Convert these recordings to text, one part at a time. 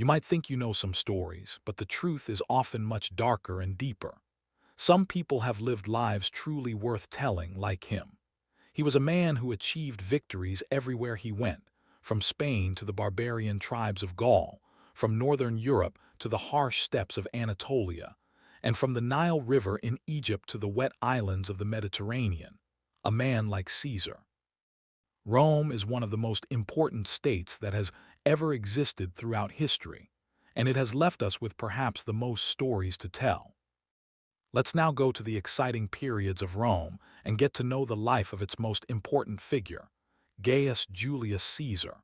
You might think you know some stories, but the truth is often much darker and deeper. Some people have lived lives truly worth telling, like him. He was a man who achieved victories everywhere he went, from Spain to the barbarian tribes of Gaul, from northern Europe to the harsh steppes of Anatolia, and from the Nile River in Egypt to the wet islands of the Mediterranean. A man like Caesar. Rome is one of the most important states that has ever existed throughout history, and it has left us with perhaps the most stories to tell. Let's now go to the exciting periods of Rome and get to know the life of its most important figure, Gaius Julius Caesar.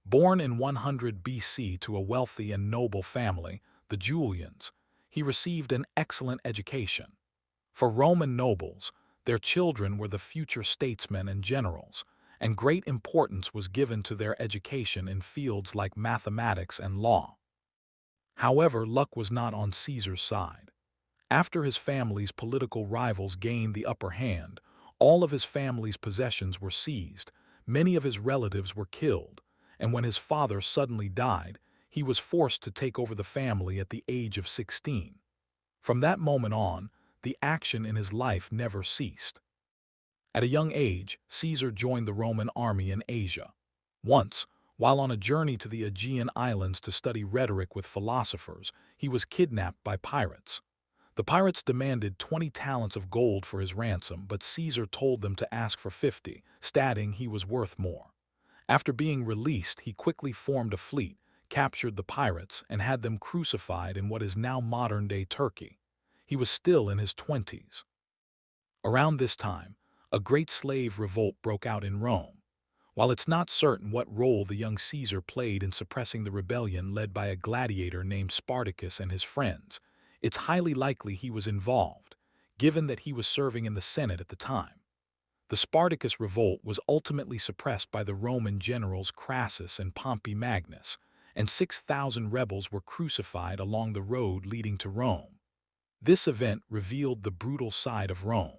Born in 100 BC to a wealthy and noble family, the Julians, he received an excellent education. For Roman nobles, their children were the future statesmen and generals, and great importance was given to their education in fields like mathematics and law. However, luck was not on Caesar's side. After his family's political rivals gained the upper hand, all of his family's possessions were seized, many of his relatives were killed, and when his father suddenly died, he was forced to take over the family at the age of 16. From that moment on, the action in his life never ceased. At a young age, Caesar joined the Roman army in Asia. Once, while on a journey to the Aegean Islands to study rhetoric with philosophers, he was kidnapped by pirates. The pirates demanded 20 talents of gold for his ransom, but Caesar told them to ask for 50, stating he was worth more. After being released, he quickly formed a fleet, captured the pirates, and had them crucified in what is now modern-day Turkey. He was still in his 20s. Around this time, a great slave revolt broke out in Rome. While it's not certain what role the young Caesar played in suppressing the rebellion led by a gladiator named Spartacus and his friends, it's highly likely he was involved, given that he was serving in the Senate at the time. The Spartacus revolt was ultimately suppressed by the Roman generals Crassus and Pompey Magnus, and 6,000 rebels were crucified along the road leading to Rome. This event revealed the brutal side of Rome.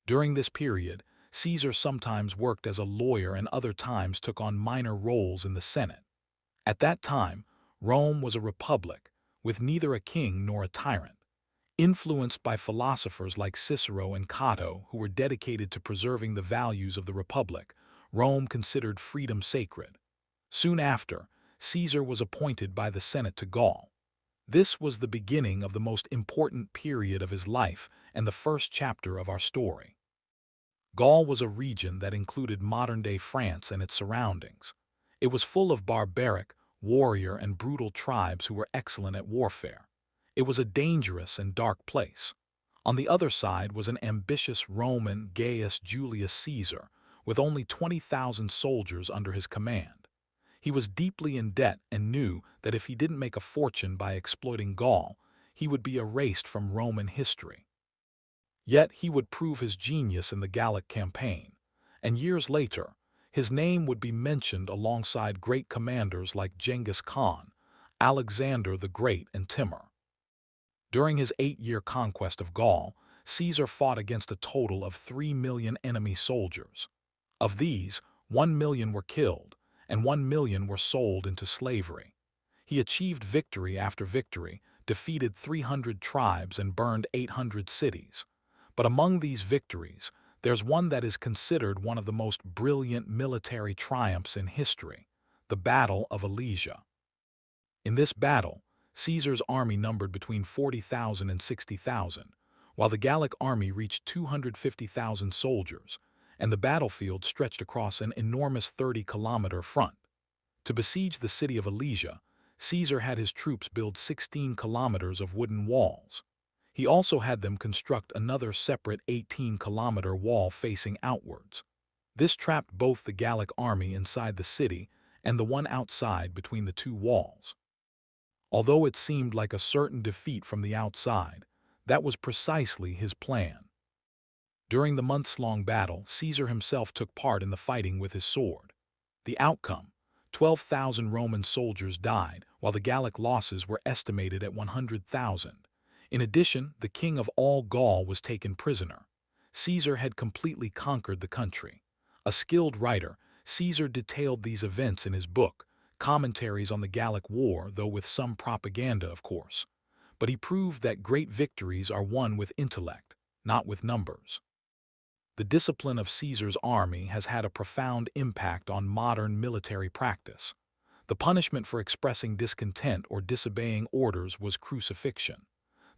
During this period, Caesar sometimes worked as a lawyer and other times took on minor roles in the Senate. At that time, Rome was a republic, with neither a king nor a tyrant. Influenced by philosophers like Cicero and Cato, who were dedicated to preserving the values of the republic, Rome considered freedom sacred. Soon after, Caesar was appointed by the Senate to Gaul. This was the beginning of the most important period of his life and the first chapter of our story. Gaul was a region that included modern-day France and its surroundings. It was full of barbaric, warrior, and brutal tribes who were excellent at warfare. It was a dangerous and dark place. On the other side was an ambitious Roman, Gaius Julius Caesar, with only 20,000 soldiers under his command. He was deeply in debt and knew that if he didn't make a fortune by exploiting Gaul, he would be erased from Roman history. Yet he would prove his genius in the Gallic campaign, and years later, his name would be mentioned alongside great commanders like Genghis Khan, Alexander the Great, and Timur. During his 8-year conquest of Gaul, Caesar fought against a total of 3 million enemy soldiers. Of these, 1 million were killed, and 1 million were sold into slavery. He achieved victory after victory, defeated 300 tribes, and burned 800 cities. But among these victories, there's one that is considered one of the most brilliant military triumphs in history, the Battle of Alesia. In this battle, Caesar's army numbered between 40,000 and 60,000, while the Gallic army reached 250,000 soldiers, and the battlefield stretched across an enormous 30-kilometer front. To besiege the city of Alesia, Caesar had his troops build 16 kilometers of wooden walls. He also had them construct another separate 18-kilometer wall facing outwards. This trapped both the Gallic army inside the city and the one outside between the two walls. Although it seemed like a certain defeat from the outside, that was precisely his plan. During the months-long battle, Caesar himself took part in the fighting with his sword. The outcome: 12,000 Roman soldiers died, while the Gallic losses were estimated at 100,000. In addition, the king of all Gaul was taken prisoner. Caesar had completely conquered the country. A skilled writer, Caesar detailed these events in his book, commentaries on the Gallic War, though with some propaganda, of course. But he proved that great victories are won with intellect, not with numbers. The discipline of Caesar's army has had a profound impact on modern military practice. The punishment for expressing discontent or disobeying orders was crucifixion.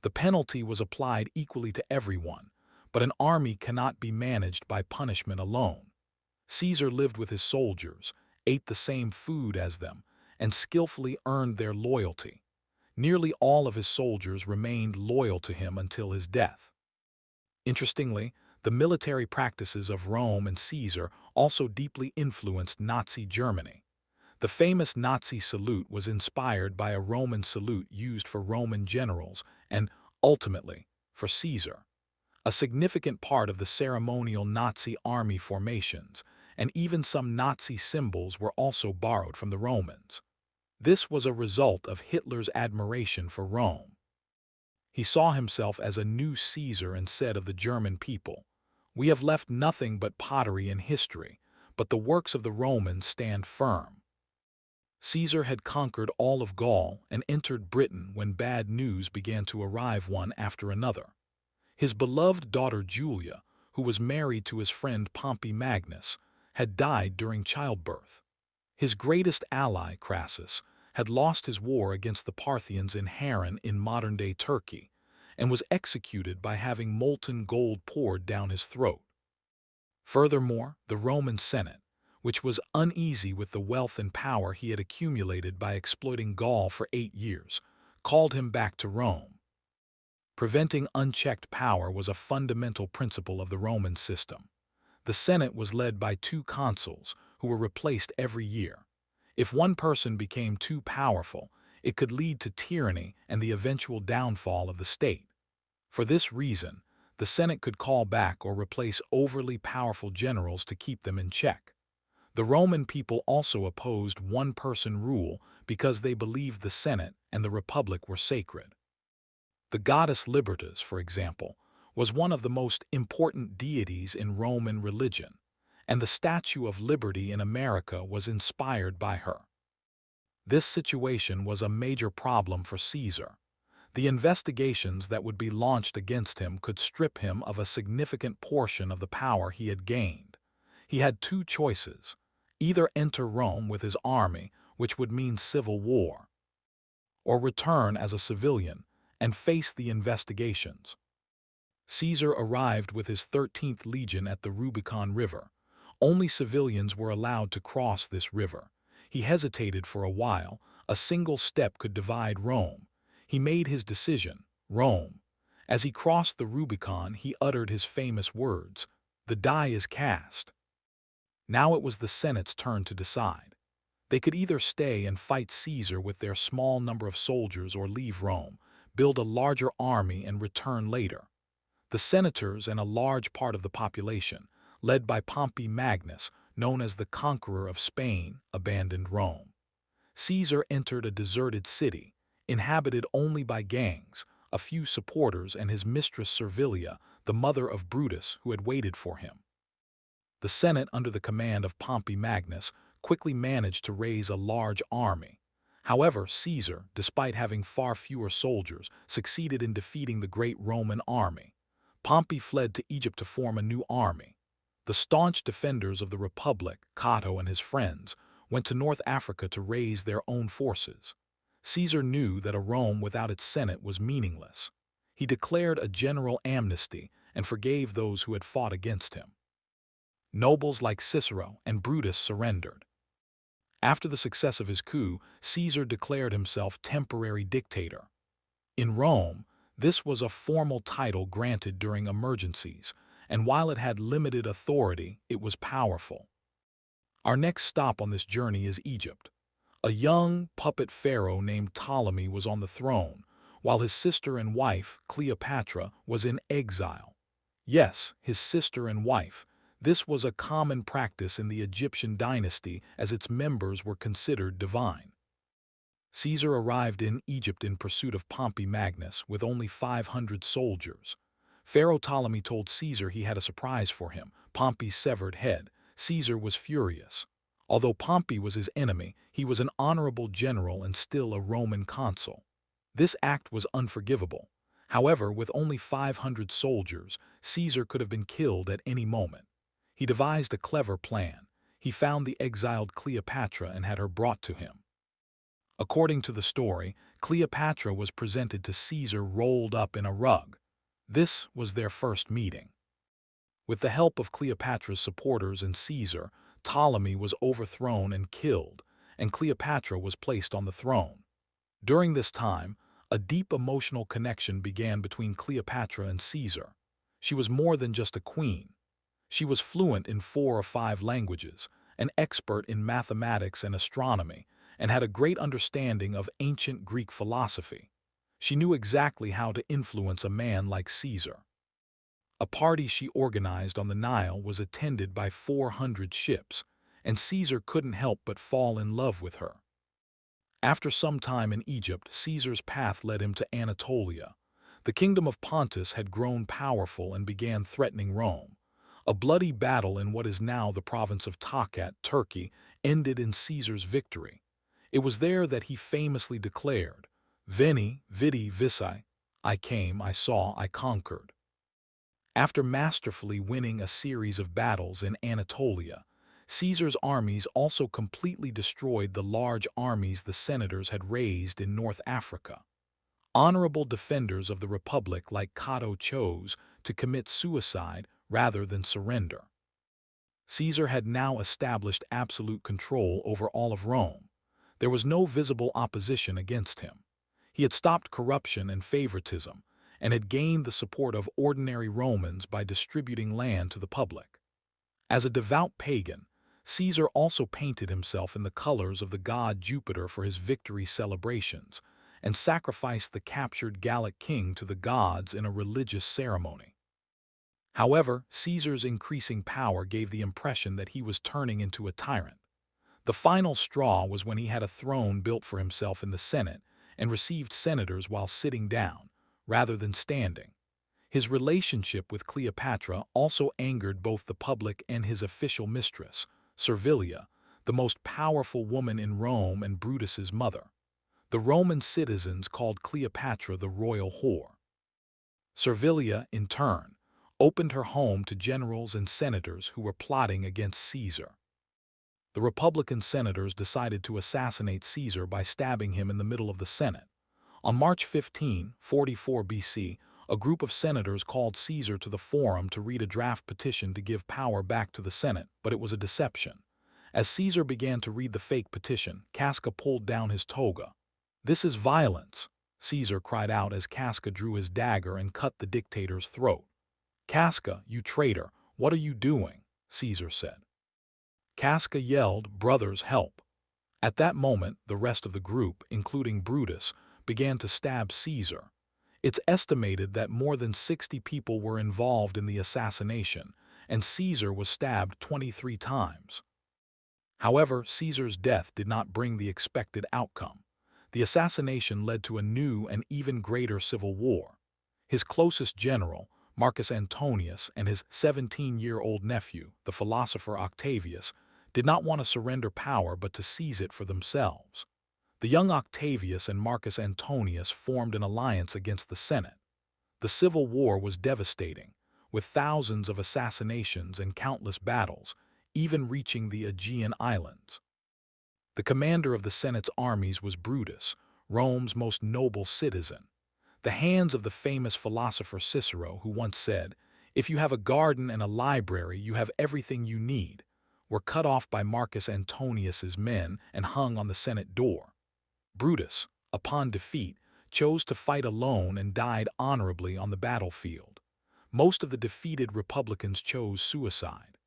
The penalty was applied equally to everyone, but an army cannot be managed by punishment alone. Caesar lived with his soldiers, ate the same food as them, and skillfully earned their loyalty. Nearly all of his soldiers remained loyal to him until his death. Interestingly, the military practices of Rome and Caesar also deeply influenced Nazi Germany. The famous Nazi salute was inspired by a Roman salute used for Roman generals and, ultimately, for Caesar. A significant part of the ceremonial Nazi army formations, and even some Nazi symbols were also borrowed from the Romans. This was a result of Hitler's admiration for Rome. He saw himself as a new Caesar and said of the German people, "We have left nothing but pottery in history, but the works of the Romans stand firm." Caesar had conquered all of Gaul and entered Britain when bad news began to arrive one after another. His beloved daughter Julia, who was married to his friend Pompey Magnus, had died during childbirth. His greatest ally, Crassus, had lost his war against the Parthians in Harran in modern-day Turkey, and was executed by having molten gold poured down his throat. Furthermore, the Roman Senate, which was uneasy with the wealth and power he had accumulated by exploiting Gaul for 8 years, called him back to Rome. Preventing unchecked power was a fundamental principle of the Roman system. The Senate was led by 2 consuls, who were replaced every year. If one person became too powerful, it could lead to tyranny and the eventual downfall of the state. For this reason, the Senate could call back or replace overly powerful generals to keep them in check. The Roman people also opposed one-person rule because they believed the Senate and the Republic were sacred. The goddess Libertas, for example, was one of the most important deities in Roman religion, and the Statue of Liberty in America was inspired by her. This situation was a major problem for Caesar. The investigations that would be launched against him could strip him of a significant portion of the power he had gained. He had 2 choices: either enter Rome with his army, which would mean civil war, or return as a civilian and face the investigations. Caesar arrived with his 13th Legion at the Rubicon River. Only civilians were allowed to cross this river. He hesitated for a while. A single step could divide Rome. He made his decision, Rome. As he crossed the Rubicon, he uttered his famous words, "The die is cast." Now it was the Senate's turn to decide. They could either stay and fight Caesar with their small number of soldiers or leave Rome, build a larger army and return later. The senators and a large part of the population, led by Pompey Magnus, known as the conqueror of Spain, abandoned Rome. Caesar entered a deserted city, inhabited only by gangs, a few supporters, and his mistress Servilia, the mother of Brutus, who had waited for him. The Senate, under the command of Pompey Magnus, quickly managed to raise a large army. However, Caesar, despite having far fewer soldiers, succeeded in defeating the great Roman army. Pompey fled to Egypt to form a new army. The staunch defenders of the Republic, Cato and his friends, went to North Africa to raise their own forces. Caesar knew that a Rome without its Senate was meaningless. He declared a general amnesty and forgave those who had fought against him. Nobles like Cicero and Brutus surrendered. After the success of his coup, Caesar declared himself temporary dictator. In Rome, this was a formal title granted during emergencies, and while it had limited authority, it was powerful. Our next stop on this journey is Egypt. A young puppet pharaoh named Ptolemy was on the throne, while his sister and wife, Cleopatra, was in exile. Yes, his sister and wife. This was a common practice in the Egyptian dynasty, as its members were considered divine. Caesar arrived in Egypt in pursuit of Pompey Magnus with only 500 soldiers. Pharaoh Ptolemy told Caesar he had a surprise for him, Pompey's severed head. Caesar was furious. Although Pompey was his enemy, he was an honorable general and still a Roman consul. This act was unforgivable. However, with only 500 soldiers, Caesar could have been killed at any moment. He devised a clever plan. He found the exiled Cleopatra and had her brought to him. According to the story, Cleopatra was presented to Caesar rolled up in a rug. This was their first meeting. With the help of Cleopatra's supporters and Caesar, Ptolemy was overthrown and killed, and Cleopatra was placed on the throne. During this time, a deep emotional connection began between Cleopatra and Caesar. She was more than just a queen. She was fluent in 4 or 5 languages, an expert in mathematics and astronomy, and had a great understanding of ancient Greek philosophy. She knew exactly how to influence a man like Caesar. A party she organized on the Nile was attended by 400 ships, and Caesar couldn't help but fall in love with her. After some time in Egypt, Caesar's path led him to Anatolia. The kingdom of Pontus had grown powerful and began threatening Rome. A bloody battle in what is now the province of Tokat, Turkey, ended in Caesar's victory. It was there that he famously declared, "Veni, vidi, vici," I came, I saw, I conquered. After masterfully winning a series of battles in Anatolia, Caesar's armies also completely destroyed the large armies the senators had raised in North Africa. Honorable defenders of the Republic like Cato chose to commit suicide rather than surrender. Caesar had now established absolute control over all of Rome. There was no visible opposition against him. He had stopped corruption and favoritism, and had gained the support of ordinary Romans by distributing land to the public. As a devout pagan, Caesar also painted himself in the colors of the god Jupiter for his victory celebrations, and sacrificed the captured Gallic king to the gods in a religious ceremony. However, Caesar's increasing power gave the impression that he was turning into a tyrant. The final straw was when he had a throne built for himself in the Senate and received senators while sitting down, rather than standing. His relationship with Cleopatra also angered both the public and his official mistress, Servilia, the most powerful woman in Rome and Brutus's mother. The Roman citizens called Cleopatra the royal whore. Servilia, in turn, opened her home to generals and senators who were plotting against Caesar. The Republican senators decided to assassinate Caesar by stabbing him in the middle of the Senate. On March 15, 44 BC, a group of senators called Caesar to the Forum to read a draft petition to give power back to the Senate, but it was a deception. As Caesar began to read the fake petition, Casca pulled down his toga. "This is violence," Caesar cried out as Casca drew his dagger and cut the dictator's throat. "Casca, you traitor, what are you doing?" Caesar said. Casca yelled, "Brothers, help!" At that moment, the rest of the group, including Brutus, began to stab Caesar. It's estimated that more than 60 people were involved in the assassination, and Caesar was stabbed 23 times. However, Caesar's death did not bring the expected outcome. The assassination led to a new and even greater civil war. His closest general, Marcus Antonius, and his 17-year-old nephew, the philosopher Octavius, did not want to surrender power but to seize it for themselves. The young Octavius and Marcus Antonius formed an alliance against the Senate. The civil war was devastating, with thousands of assassinations and countless battles, even reaching the Aegean Islands. The commander of the Senate's armies was Brutus, Rome's most noble citizen. The hands of the famous philosopher Cicero, who once said, "If you have a garden and a library, you have everything you need," were cut off by Marcus Antonius's men and hung on the Senate door. Brutus, upon defeat, chose to fight alone and died honorably on the battlefield. Most of the defeated Republicans chose suicide.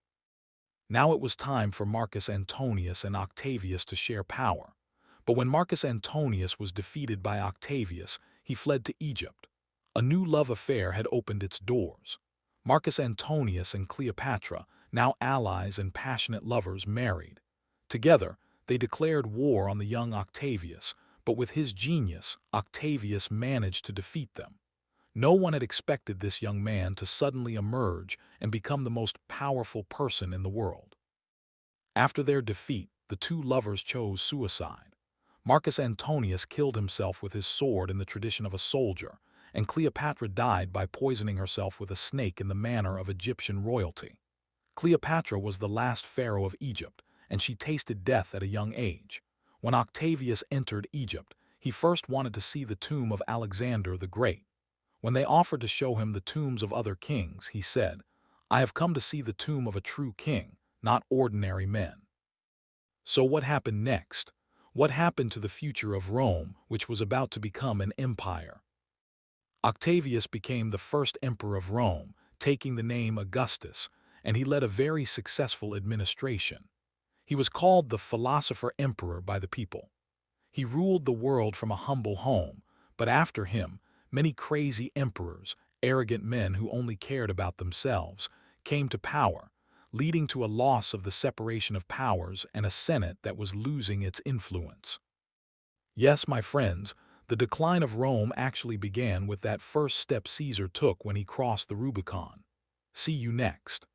Now it was time for Marcus Antonius and Octavius to share power. But when Marcus Antonius was defeated by Octavius, he fled to Egypt. A new love affair had opened its doors. Marcus Antonius and Cleopatra, now allies and passionate lovers, married. Together, they declared war on the young Octavius, but with his genius, Octavius managed to defeat them. No one had expected this young man to suddenly emerge and become the most powerful person in the world. After their defeat, the two lovers chose suicide. Marcus Antonius killed himself with his sword in the tradition of a soldier, and Cleopatra died by poisoning herself with a snake in the manner of Egyptian royalty. Cleopatra was the last pharaoh of Egypt, and she tasted death at a young age. When Octavius entered Egypt, he first wanted to see the tomb of Alexander the Great. When they offered to show him the tombs of other kings, he said, "I have come to see the tomb of a true king, not ordinary men." So what happened next? What happened to the future of Rome, which was about to become an empire? Octavius became the first emperor of Rome, taking the name Augustus, and he led a very successful administration. He was called the philosopher emperor by the people. He ruled the world from a humble home, but after him, many crazy emperors, arrogant men who only cared about themselves, came to power, leading to a loss of the separation of powers and a Senate that was losing its influence. Yes, my friends, the decline of Rome actually began with that first step Caesar took when he crossed the Rubicon. See you next.